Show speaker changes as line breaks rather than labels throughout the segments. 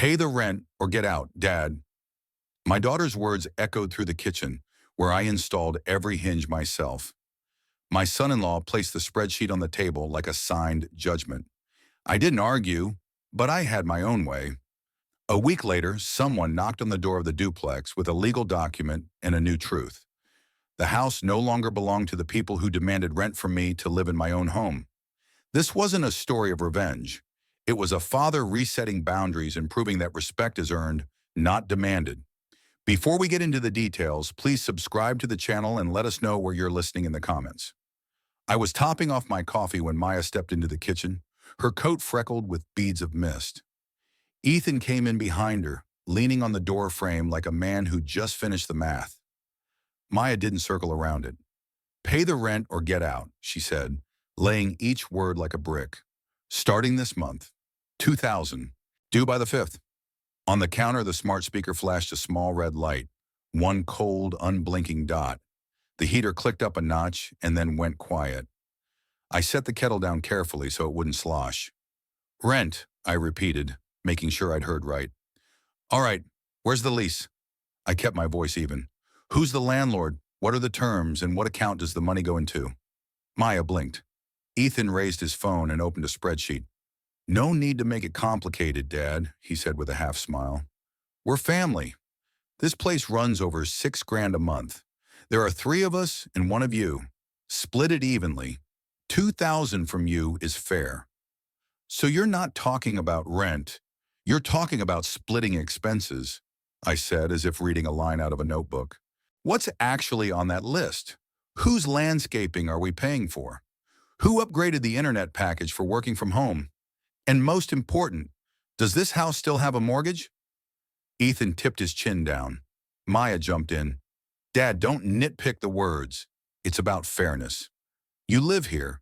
Pay the rent or get out, Dad. My daughter's words echoed through the kitchen, where I installed every hinge myself. My son-in-law placed the spreadsheet on the table like a signed judgment. I didn't argue, but I had my own way. A week later, someone knocked on the door of the duplex with a legal document and a new truth. The house no longer belonged to the people who demanded rent from me to live in my own home. This wasn't a story of revenge. It was a father resetting boundaries and proving that respect is earned, not demanded. Before we get into the details, please subscribe to the channel and let us know where you're listening in the comments. I was topping off my coffee when Maya stepped into the kitchen, her coat freckled with beads of mist. Ethan came in behind her, leaning on the door frame like a man who just finished the math. Maya didn't circle around it. Pay the rent or get out, she said, laying each word like a brick. Starting this month, $2,000, due by the 5th. On the counter, the smart speaker flashed a small red light, one cold, unblinking dot. The heater clicked up a notch and then went quiet. I set the kettle down carefully so it wouldn't slosh. Rent, I repeated, making sure I'd heard right. All right, where's the lease? I kept my voice even. Who's the landlord? What are the terms, and what account does the money go into? Maya blinked. Ethan raised his phone and opened a spreadsheet. No need to make it complicated, Dad, he said with a half smile. We're family. This place runs over $6,000 a month. There are 3 of us and 1 of you. Split it evenly. $2,000 from you is fair. So you're not talking about rent. You're talking about splitting expenses, I said as if reading a line out of a notebook. What's actually on that list? Whose landscaping are we paying for? Who upgraded the internet package for working from home? And most important, does this house still have a mortgage? Ethan tipped his chin down. Maya jumped in. Dad, don't nitpick the words. It's about fairness. You live here.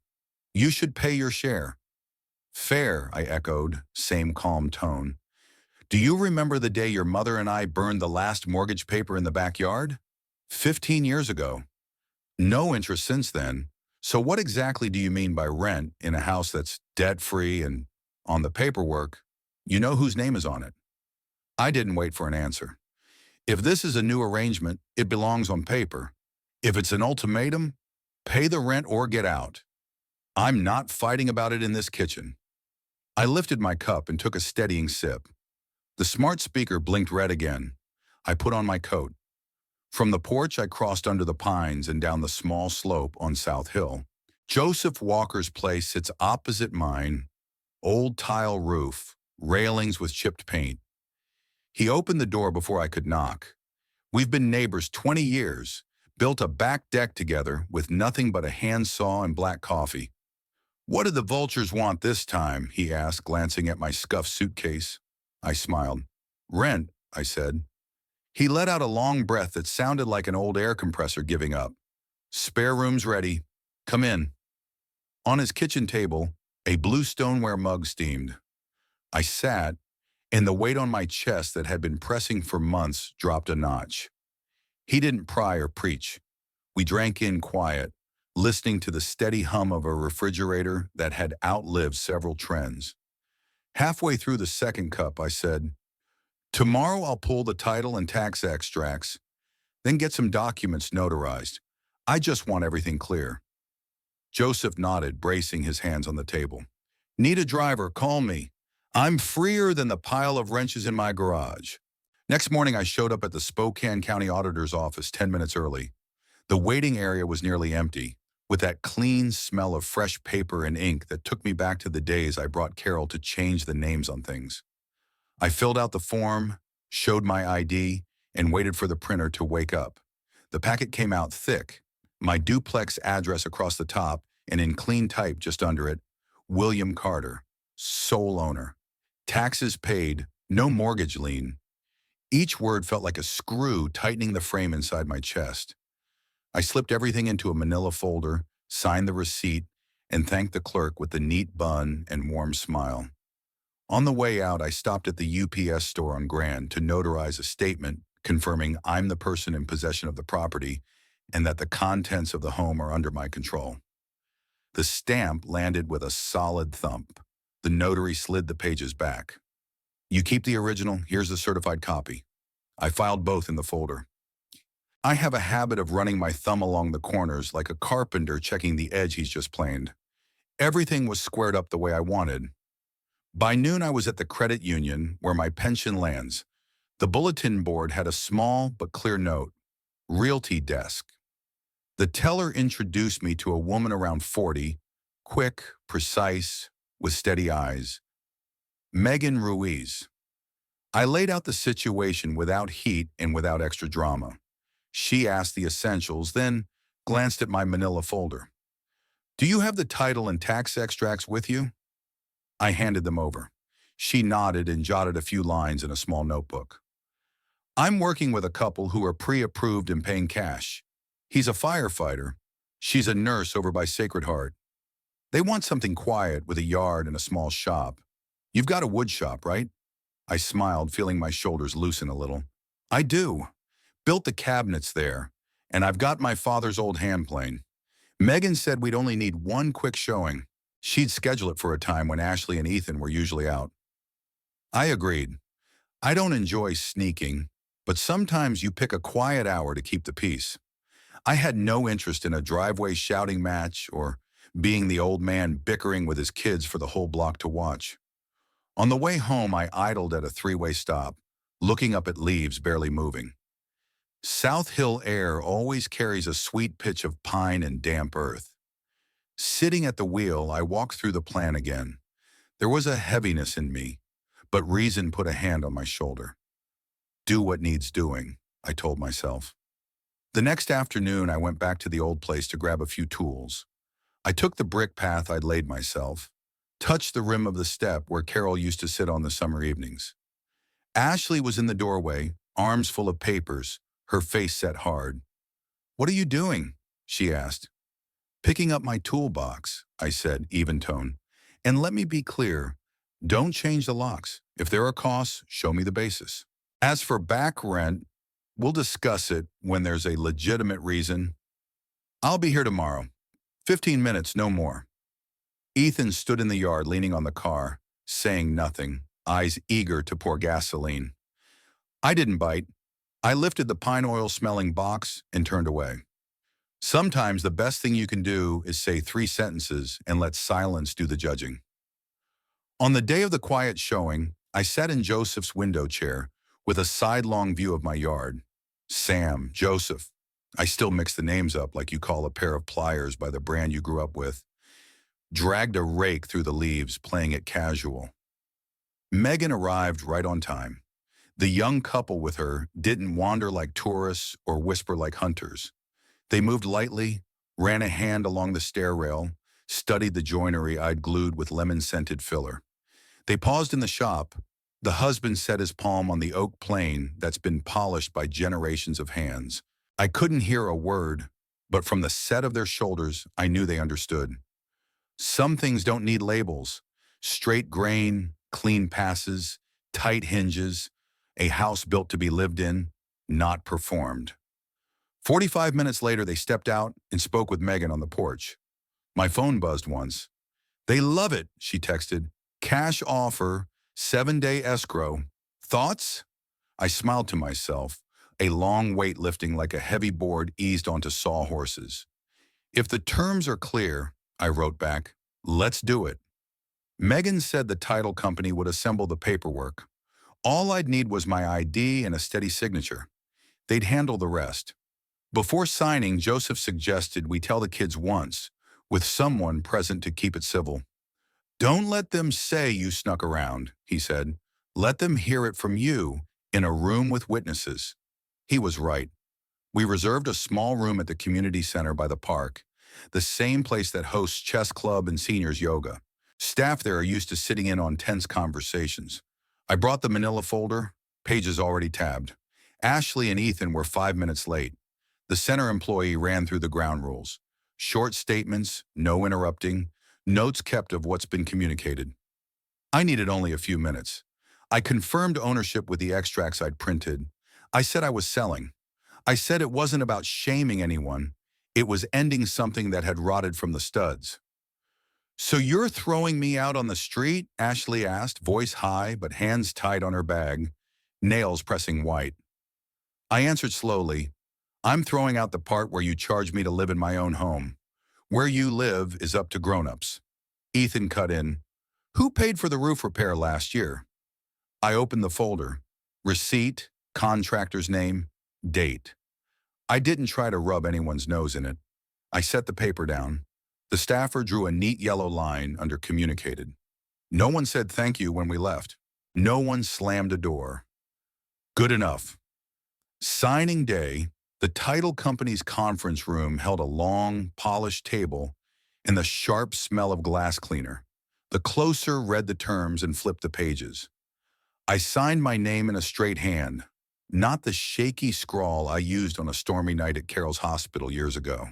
You should pay your share. Fair, I echoed, same calm tone. Do you remember the day your mother and I burned the last mortgage paper in the backyard? 15 years ago. No interest since then. So what exactly do you mean by rent in a house that's debt-free and on the paperwork, you know whose name is on it? I didn't wait for an answer. If this is a new arrangement, it belongs on paper. If it's an ultimatum, pay the rent or get out. I'm not fighting about it in this kitchen. I lifted my cup and took a steadying sip. The smart speaker blinked red again. I put on my coat. From the porch, I crossed under the pines and down the small slope on South Hill. Joseph Walker's place sits opposite mine, old tile roof, railings with chipped paint. He opened the door before I could knock. We've been neighbors 20 years, built a back deck together with nothing but a handsaw and black coffee. What did the vultures want this time? He asked, glancing at my scuffed suitcase. I smiled. Rent, I said. He let out a long breath that sounded like an old air compressor giving up. Spare room's ready. Come in. On his kitchen table, a blue stoneware mug steamed. I sat, and the weight on my chest that had been pressing for months dropped a notch. He didn't pry or preach. We drank in quiet, listening to the steady hum of a refrigerator that had outlived several trends. Halfway through the second cup, I said, tomorrow I'll pull the title and tax extracts, then get some documents notarized. I just want everything clear. Joseph nodded, bracing his hands on the table. Need a driver, call me. I'm freer than the pile of wrenches in my garage. Next morning, I showed up at the Spokane County Auditor's office 10 minutes early. The waiting area was nearly empty, with that clean smell of fresh paper and ink that took me back to the days I brought Carol to change the names on things. I filled out the form, showed my ID, and waited for the printer to wake up. The packet came out thick, my duplex address across the top, and in clean type just under it, William Carter, sole owner. Taxes paid, no mortgage lien. Each word felt like a screw tightening the frame inside my chest. I slipped everything into a manila folder, signed the receipt, and thanked the clerk with the neat bun and warm smile. On the way out, I stopped at the UPS store on Grand to notarize a statement confirming I'm the person in possession of the property and that the contents of the home are under my control. The stamp landed with a solid thump. The notary slid the pages back. You keep the original, here's the certified copy. I filed both in the folder. I have a habit of running my thumb along the corners like a carpenter checking the edge he's just planed. Everything was squared up the way I wanted. By noon, I was at the credit union where my pension lands. The bulletin board had a small but clear note, Realty Desk. The teller introduced me to a woman around 40, quick, precise, with steady eyes. Megan Ruiz. I laid out the situation without heat and without extra drama. She asked the essentials, then glanced at my manila folder. Do you have the title and tax extracts with you? I handed them over. She nodded and jotted a few lines in a small notebook. I'm working with a couple who are pre-approved and paying cash. He's a firefighter. She's a nurse over by Sacred Heart. They want something quiet with a yard and a small shop. You've got a wood shop, right? I smiled, feeling my shoulders loosen a little. I do. Built the cabinets there, and I've got my father's old hand plane. Megan said we'd only need one quick showing. She'd schedule it for a time when Ashley and Ethan were usually out. I agreed. I don't enjoy sneaking, but sometimes you pick a quiet hour to keep the peace. I had no interest in a driveway shouting match or being the old man bickering with his kids for the whole block to watch. On the way home, I idled at a three-way stop, looking up at leaves barely moving. South Hill air always carries a sweet pitch of pine and damp earth. Sitting at the wheel, I walked through the plan again. There was a heaviness in me, but reason put a hand on my shoulder. Do what needs doing, I told myself. The next afternoon, I went back to the old place to grab a few tools. I took the brick path I'd laid myself, touched the rim of the step where Carol used to sit on the summer evenings. Ashley was in the doorway, arms full of papers, her face set hard. What are you doing? She asked. Picking up my toolbox, I said, even tone. And let me be clear, don't change the locks. If there are costs, show me the basis. As for back rent, we'll discuss it when there's a legitimate reason. I'll be here tomorrow. 15 minutes, no more. Ethan stood in the yard leaning on the car, saying nothing, eyes eager to pour gasoline. I didn't bite. I lifted the pine oil-smelling box and turned away. Sometimes the best thing you can do is say 3 sentences and let silence do the judging. On the day of the quiet showing, I sat in Joseph's window chair with a sidelong view of my yard. Sam, Joseph. I still mix the names up like you call a pair of pliers by the brand you grew up with. Dragged a rake through the leaves, playing it casual. Megan arrived right on time. The young couple with her didn't wander like tourists or whisper like hunters. They moved lightly, ran a hand along the stair rail, studied the joinery I'd glued with lemon-scented filler. They paused in the shop. The husband set his palm on the oak plane that's been polished by generations of hands. I couldn't hear a word, but from the set of their shoulders, I knew they understood. Some things don't need labels. Straight grain, clean passes, tight hinges, a house built to be lived in, not performed. 45 minutes later, they stepped out and spoke with Megan on the porch. My phone buzzed once. They love it, she texted. Cash offer, 7-day escrow. Thoughts? I smiled to myself, a long weight lifting like a heavy board eased onto sawhorses. If the terms are clear, I wrote back, let's do it. Megan said the title company would assemble the paperwork. All I'd need was my ID and a steady signature. They'd handle the rest. Before signing, Joseph suggested we tell the kids once, with someone present to keep it civil. Don't let them say you snuck around, he said. Let them hear it from you in a room with witnesses. He was right. We reserved a small room at the community center by the park, the same place that hosts chess club and seniors yoga. Staff there are used to sitting in on tense conversations. I brought the manila folder, pages already tabbed. Ashley and Ethan were 5 minutes late. The center employee ran through the ground rules. Short statements, no interrupting, notes kept of what's been communicated. I needed only a few minutes. I confirmed ownership with the extracts I'd printed. I said I was selling. I said it wasn't about shaming anyone. It was ending something that had rotted from the studs. So you're throwing me out on the street? Ashley asked, voice high but hands tight on her bag, nails pressing white. I answered slowly, I'm throwing out the part where you charge me to live in my own home. Where you live is up to grown-ups. Ethan cut in, who paid for the roof repair last year? I opened the folder. Receipt, contractor's name, date. I didn't try to rub anyone's nose in it. I set the paper down. The staffer drew a neat yellow line under communicated. No one said thank you when we left. No one slammed a door. Good enough. Signing day, the title company's conference room held a long, polished table and the sharp smell of glass cleaner. The closer read the terms and flipped the pages. I signed my name in a straight hand, not the shaky scrawl I used on a stormy night at Carroll's hospital years ago.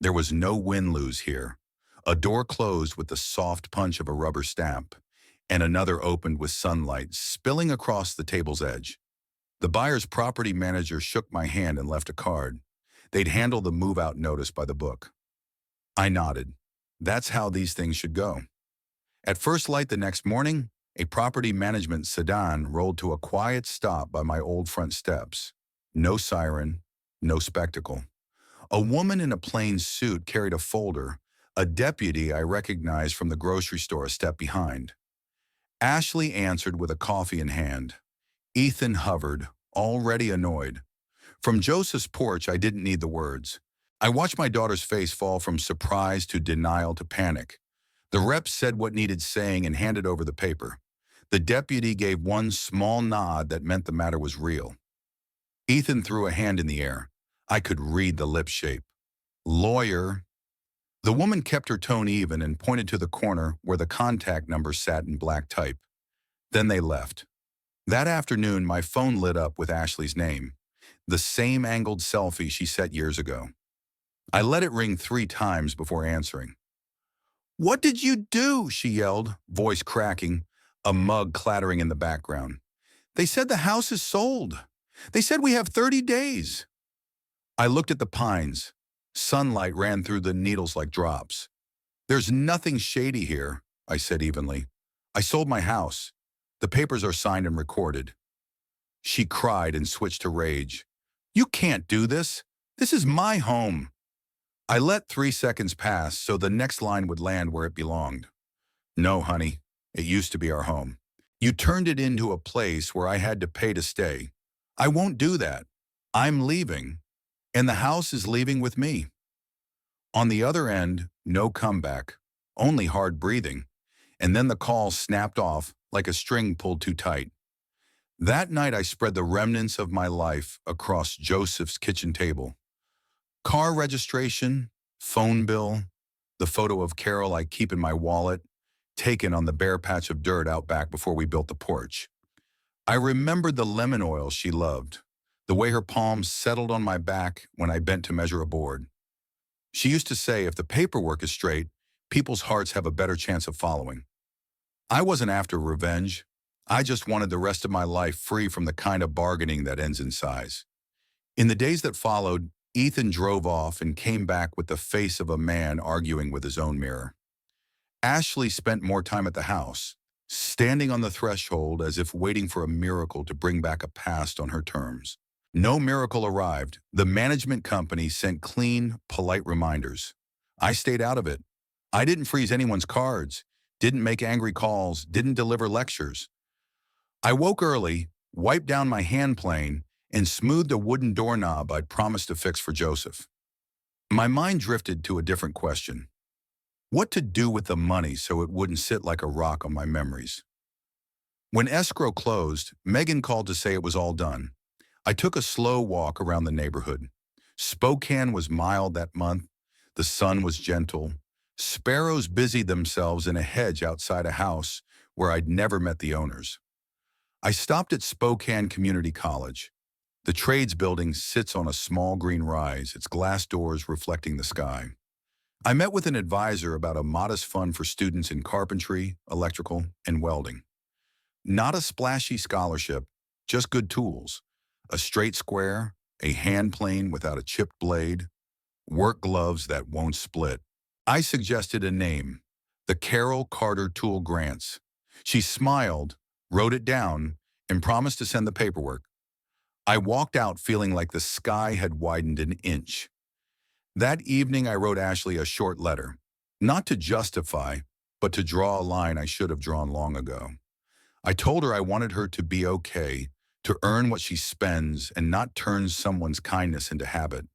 There was no win-lose here. A door closed with the soft punch of a rubber stamp, and another opened with sunlight spilling across the table's edge. The buyer's property manager shook my hand and left a card. They'd handle the move-out notice by the book. I nodded. That's how these things should go. At first light the next morning, a property management sedan rolled to a quiet stop by my old front steps. No siren, no spectacle. A woman in a plain suit carried a folder, a deputy I recognized from the grocery store a step behind. Ashley answered with a coffee in hand. Ethan hovered, already annoyed. From Joseph's porch, I didn't need the words. I watched my daughter's face fall from surprise to denial to panic. The rep said what needed saying and handed over the paper. The deputy gave one small nod that meant the matter was real. Ethan threw a hand in the air. I could read the lip shape. Lawyer. The woman kept her tone even and pointed to the corner where the contact number sat in black type. Then they left. That afternoon, my phone lit up with Ashley's name, the same angled selfie she set years ago. I let it ring 3 times before answering. What did you do? She yelled, voice cracking, a mug clattering in the background. They said the house is sold. They said we have 30 days. I looked at the pines. Sunlight ran through the needles like drops. There's nothing shady here, I said evenly. I sold my house. The papers are signed and recorded. She cried and switched to rage. You can't do this. This is my home. I let 3 seconds pass so the next line would land where it belonged. No, honey, it used to be our home. You turned it into a place where I had to pay to stay. I won't do that. I'm leaving, and the house is leaving with me. On the other end, no comeback, only hard breathing, and then the call snapped off like a string pulled too tight. That night I spread the remnants of my life across Joseph's kitchen table. Car registration, phone bill, the photo of Carol I keep in my wallet, taken on the bare patch of dirt out back before we built the porch. I remembered the lemon oil she loved, the way her palms settled on my back when I bent to measure a board. She used to say if the paperwork is straight, people's hearts have a better chance of following. I wasn't after revenge. I just wanted the rest of my life free from the kind of bargaining that ends in size. In the days that followed, Ethan drove off and came back with the face of a man arguing with his own mirror. Ashley spent more time at the house, standing on the threshold as if waiting for a miracle to bring back a past on her terms. No miracle arrived. The management company sent clean, polite reminders. I stayed out of it. I didn't freeze anyone's cards, didn't make angry calls, didn't deliver lectures. I woke early, wiped down my hand plane, and smoothed a wooden doorknob I'd promised to fix for Joseph. My mind drifted to a different question. What to do with the money so it wouldn't sit like a rock on my memories? When escrow closed, Megan called to say it was all done. I took a slow walk around the neighborhood. Spokane was mild that month. The sun was gentle. Sparrows busied themselves in a hedge outside a house where I'd never met the owners. I stopped at Spokane Community College. The trades building sits on a small green rise, its glass doors reflecting the sky. I met with an advisor about a modest fund for students in carpentry, electrical, and welding. Not a splashy scholarship, just good tools. A straight square, a hand plane without a chipped blade, work gloves that won't split. I suggested a name, The Carol Carter Tool grants. She smiled, wrote it down, and promised to send the paperwork. I walked out feeling like the sky had widened an inch. That evening, I wrote Ashley a short letter, not to justify, but to draw a line I should have drawn long ago. I told her I wanted her to be okay, to earn what she spends and not turn someone's kindness into habit.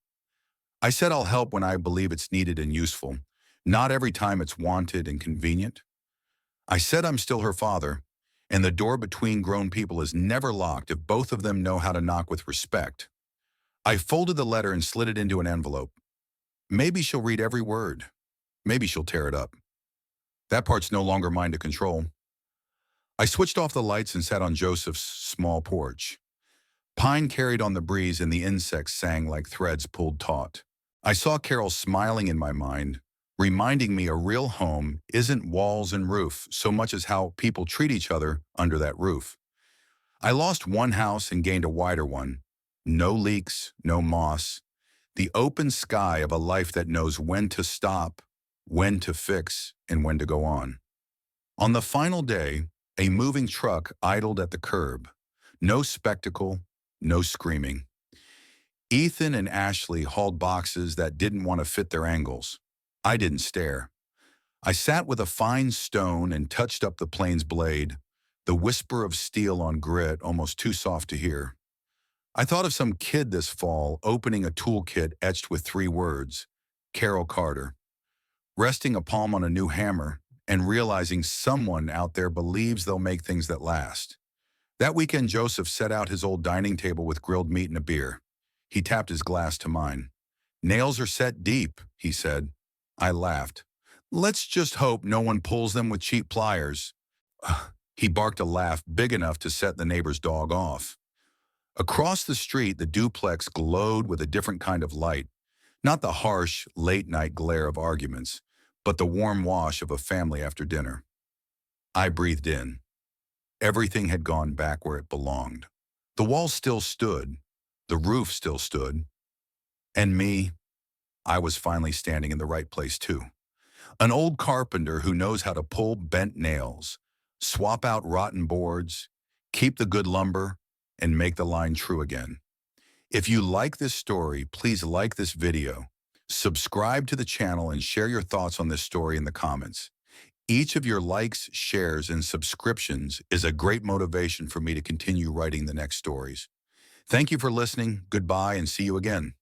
I said I'll help when I believe it's needed and useful, not every time it's wanted and convenient. I said I'm still her father, and the door between grown people is never locked if both of them know how to knock with respect. I folded the letter and slid it into an envelope. Maybe she'll read every word. Maybe she'll tear it up. That part's no longer mine to control. I switched off the lights and sat on Joseph's small porch. Pine carried on the breeze and the insects sang like threads pulled taut. I saw Carol smiling in my mind, reminding me a real home isn't walls and roof so much as how people treat each other under that roof. I lost one house and gained a wider one. No leaks, no moss. The open sky of a life that knows when to stop, when to fix, and when to go on. On the final day, a moving truck idled at the curb. No spectacle, no screaming. Ethan and Ashley hauled boxes that didn't want to fit their angles. I didn't stare. I sat with a fine stone and touched up the plane's blade, the whisper of steel on grit almost too soft to hear. I thought of some kid this fall opening a toolkit etched with 3 words, Carol Carter, resting a palm on a new hammer and realizing someone out there believes they'll make things that last. That weekend, Joseph set out his old dining table with grilled meat and a beer. He tapped his glass to mine. "Nails are set deep," he said. I laughed. "Let's just hope no one pulls them with cheap pliers." He barked a laugh big enough to set the neighbor's dog off. Across the street, the duplex glowed with a different kind of light, not the harsh, late-night glare of arguments, but the warm wash of a family after dinner. I breathed in. Everything had gone back where it belonged. The walls still stood, the roof still stood, and me, I was finally standing in the right place too. An old carpenter who knows how to pull bent nails, swap out rotten boards, keep the good lumber, and make the line true again. If you like this story, please like this video, subscribe to the channel, and share your thoughts on this story in the comments. Each of your likes, shares, and subscriptions is a great motivation for me to continue writing the next stories. Thank you for listening, goodbye, and see you again.